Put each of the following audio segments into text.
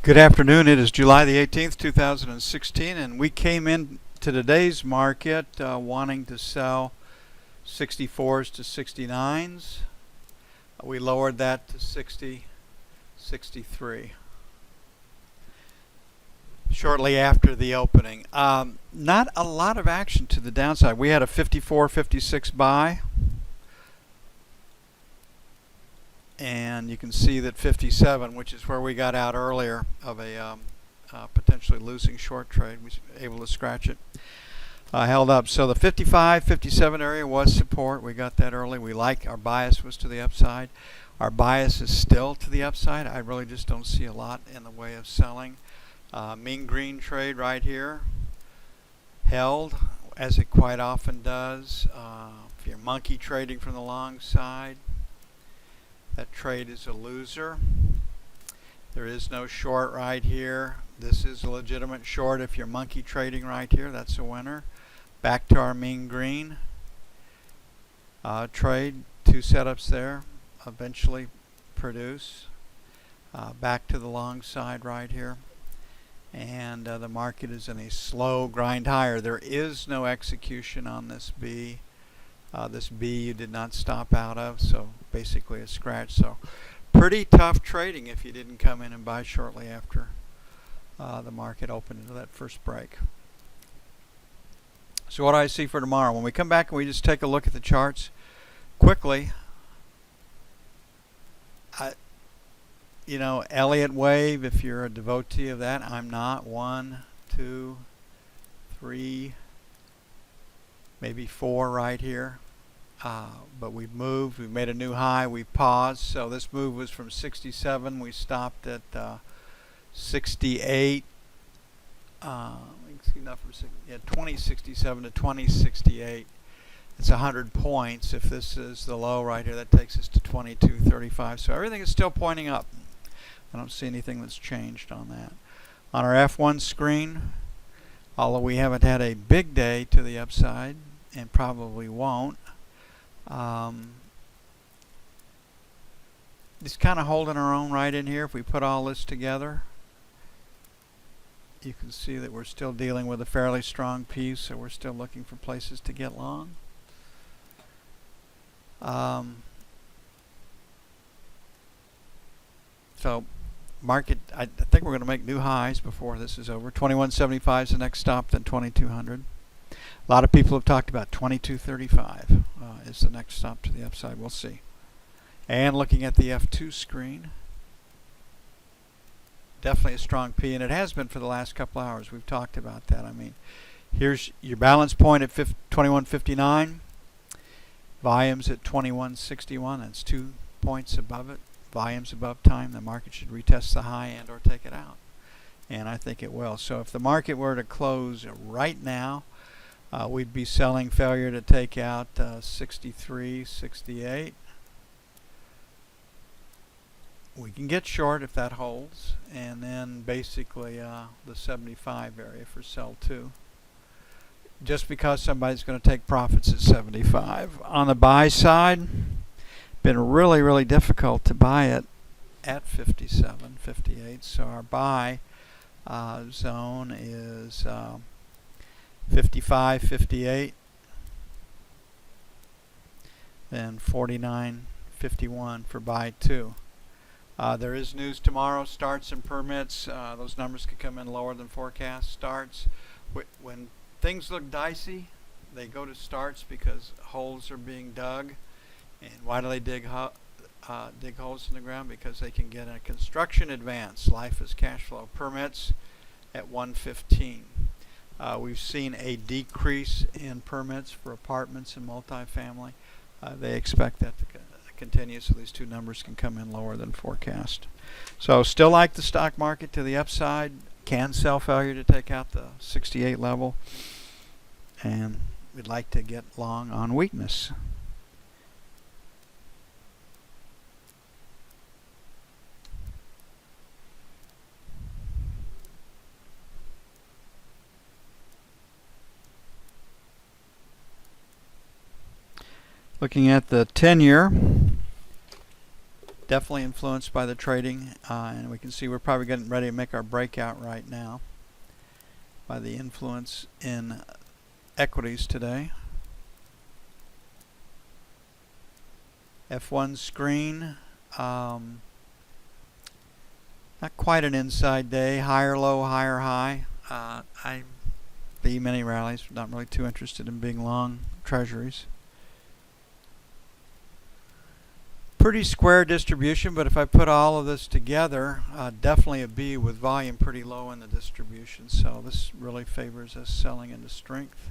Good afternoon. It is July the 18th, 2016, and we came in to today's market wanting to sell 64s to 69s. We lowered that to 60, 63 shortly after the opening. Not a lot of action to the downside. We had a 54, 56 buy. And you can see that 57, which is where we got out earlier of a potentially losing short trade, we were able to scratch it, held up. So the 55, 57 area was support. We got that early. We like our bias was to the upside. Our bias is still to the upside. I really just don't see a lot in the way of selling. Mean green trade right here held, as it quite often does. If you're monkey trading from the long side, that trade is a loser. There is no short right here. This is a legitimate short. If you're monkey trading right here, that's a winner. Back to our mean green trade. Two setups there. Eventually produce. Back to the long side right here. And the market is in a slow grind higher. There is no execution on this B. This B you did not stop out of, so basically a scratch. So pretty tough trading if you didn't come in and buy shortly after the market opened into that first break. So what do I see for tomorrow? When we come back and we just take a look at the charts quickly, Elliott wave, if you're a devotee of that, I'm not. 1, 2, 3, maybe 4 right here. But we've moved. We've made a new high. We paused. So this move was from 67. We stopped at 68. 2067 to 2068. It's 100 points. If this is the low right here, that takes us to 2235. So everything is still pointing up. I don't see anything that's changed on that. On our F1 screen, although we haven't had a big day to the upside, and probably won't, just kind of holding our own right in here. If we put all this together, you can see that we're still dealing with a fairly strong piece, so we're still looking for places to get long. So market, I think we're going to make new highs before this is over. 2175 is the next stop, then 2200. A lot of people have talked about 2235 is the next stop to the upside. We'll see. And looking at the F2 screen, definitely a strong P, and it has been for the last couple hours. We've talked about that. I mean, here's your balance point at 2159. Volumes at 2161. That's 2 points above it. Volumes above time. The market should retest the high and or take it out. And I think it will. So if the market were to close right now, we'd be selling failure to take out 63, 68. We can get short if that holds, and then basically the 75 area for sell 2. Just because somebody's going to take profits at 75. On the buy side, been really, really difficult to buy it at 57, 58. So our buy zone is 55, 58, then 49, 51 for buy 2. There is news tomorrow, starts and permits. Those numbers could come in lower than forecast. Starts, when things look dicey, they go to starts because holes are being dug. And why do they dig holes in the ground? Because they can get a construction advance. Life is cash flow. Permits at 115. We've seen a decrease in permits for apartments and multifamily. They expect that to continue, so these two numbers can come in lower than forecast. So still like the stock market to the upside. Can sell failure to take out the 68 level. And we'd like to get long on weakness. Looking at the 10-year, definitely influenced by the trading, and we can see we're probably getting ready to make our breakout right now by the influence in equities today. F1 screen, not quite an inside day, higher low, higher high. The E-mini rallies, not really too interested in being long treasuries. Pretty square distribution, but if I put all of this together, definitely a B with volume pretty low in the distribution. So this really favors us selling into strength.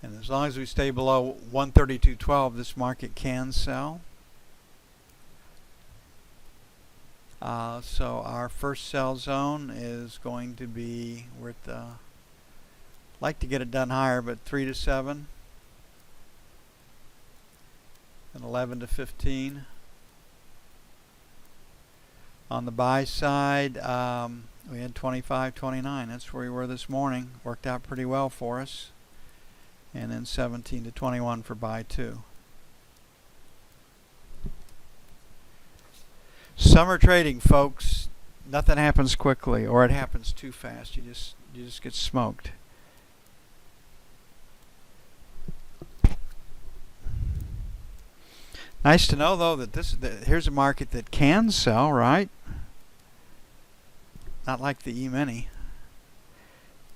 And as long as we stay below 132.12, this market can sell. So our first sell zone is going to be, we're at the, like to get it done higher, but 3 to 7. And 11 to 15. On the buy side, we had 25, 29. That's where we were this morning. Worked out pretty well for us. And then 17 to 21 for buy 2. Summer trading, folks, nothing happens quickly, or it happens too fast. You just get smoked. Nice to know, though, that here's a market that can sell, right? Not like the E-mini,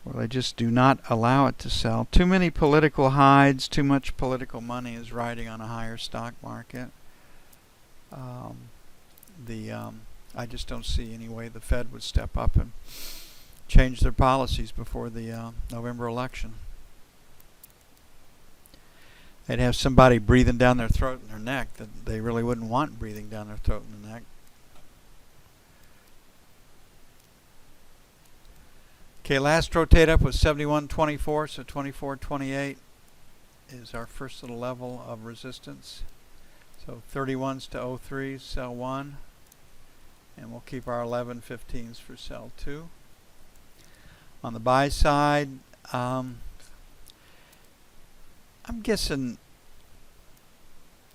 where they just do not allow it to sell. Too many political hides, too much political money is riding on a higher stock market. I just don't see any way the Fed would step up and change their policies before the November election. They'd have somebody breathing down their throat and their neck that they really wouldn't want breathing down their throat and their neck. Okay, last rotate up was 71.24, so 24.28 is our first little level of resistance. So 31s to 03s, sell 1. And we'll keep our 11.15s for sell 2. On the buy side, I'm guessing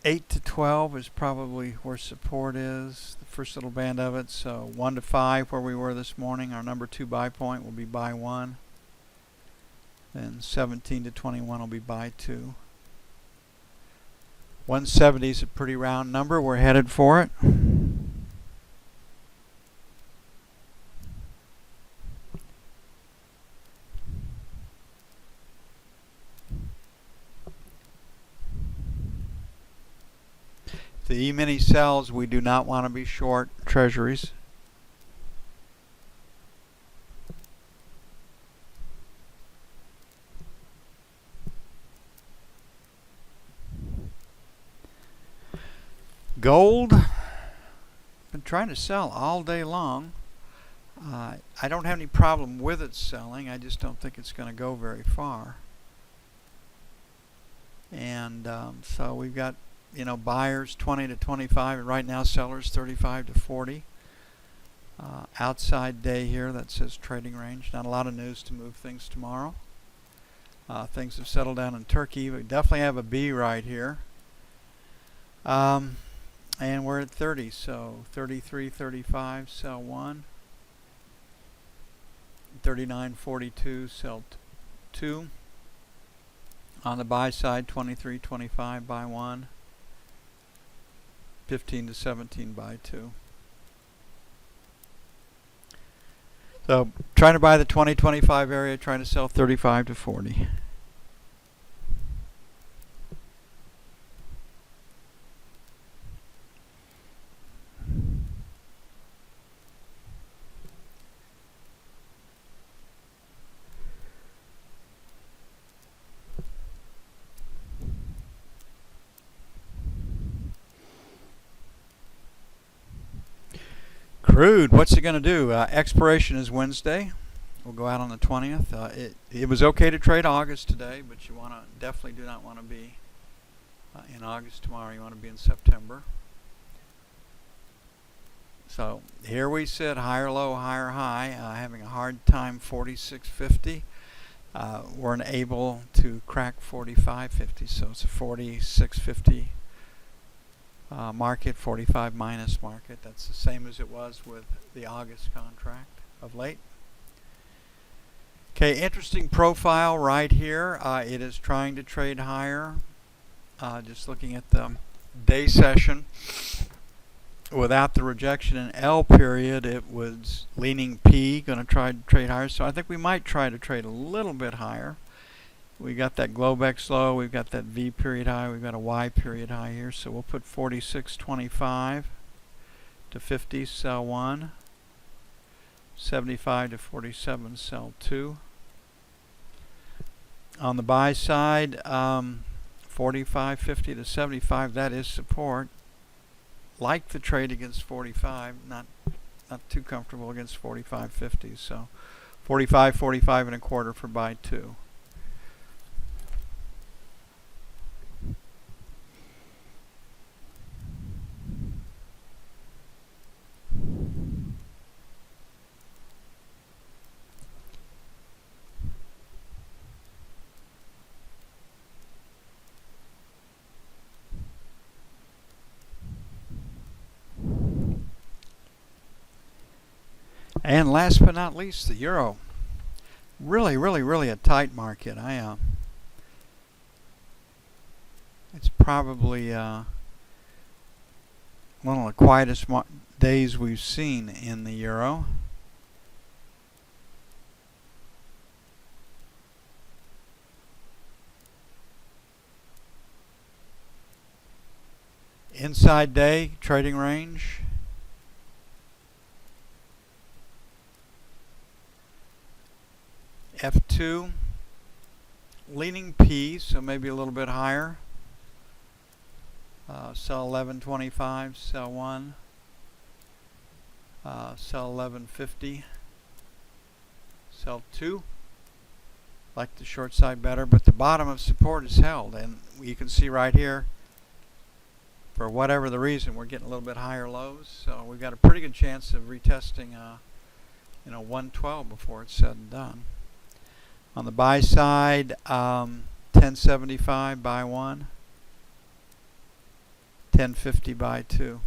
8 to 12 is probably where support is, the first little band of it. So 1 to 5 where we were this morning. Our number 2 buy point will be buy 1. Then 17 to 21 will be buy 2. 170 is a pretty round number. We're headed for it. The E-mini sells, we do not want to be short treasuries. Gold, been trying to sell all day long. I don't have any problem with it selling. I just don't think it's going to go very far. And so we've got, buyers 20 to 25, and right now sellers 35 to 40. Outside day here that says trading range. Not a lot of news to move things tomorrow. Things have settled down in Turkey. We definitely have a B right here. And we're at 30, so 33, 35, sell 1. 39.42, sell 2. On the buy side, 23.25, buy 1. 15 to 17, buy 2. So trying to buy the 20-25 area, trying to sell 35 to 40. Crude, what's it going to do? Expiration is Wednesday. We'll go out on the 20th. It was okay to trade August today, but you definitely do not want to be in August tomorrow. You want to be in September. So here we sit, higher low, higher high, having a hard time 46.50. Weren't able to crack 45.50, so it's a 46.50 market, 45 minus market. That's the same as it was with the August contract of late. Okay, interesting profile right here. It is trying to trade higher. Just looking at the day session, without the rejection in L period, it was leaning P, going to try to trade higher. So I think we might try to trade a little bit higher. We got that Globex low, we've got that V period high, we've got a Y period high here. So we'll put 46.25 to 50, sell 1. 75 to 47, sell 2. On the buy side, 45.50 to 75, that is support. Like the trade against 45, not too comfortable against 45.50. So 45, 45 and a quarter for buy 2. And last but not least, the euro. Really a tight market. It's probably one of the quietest days we've seen in the euro. Inside day trading range. F2, leaning P, so maybe a little bit higher. Sell 11.25, sell 1. Sell 11.50, sell 2. Like the short side better, but the bottom of support is held, and you can see right here, for whatever the reason, we're getting a little bit higher lows, so we've got a pretty good chance of retesting 112 before it's said and done. On the buy side, 10.75 buy 1, 10.50 buy 2.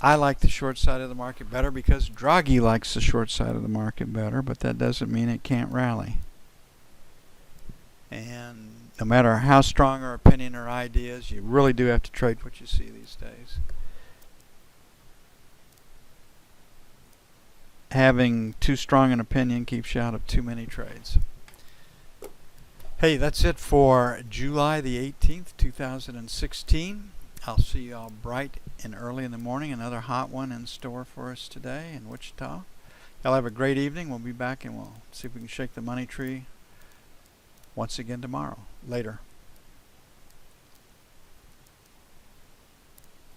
I like the short side of the market better because Draghi likes the short side of the market better, but that doesn't mean it can't rally. And no matter how strong our opinion or ideas, you really do have to trade what you see these days. Having too strong an opinion keeps you out of too many trades. Hey, that's it for July the 18th, 2016. I'll see you all bright and early in the morning. Another hot one in store for us today in Wichita. Y'all have a great evening. We'll be back and we'll see if we can shake the money tree once again tomorrow. Later.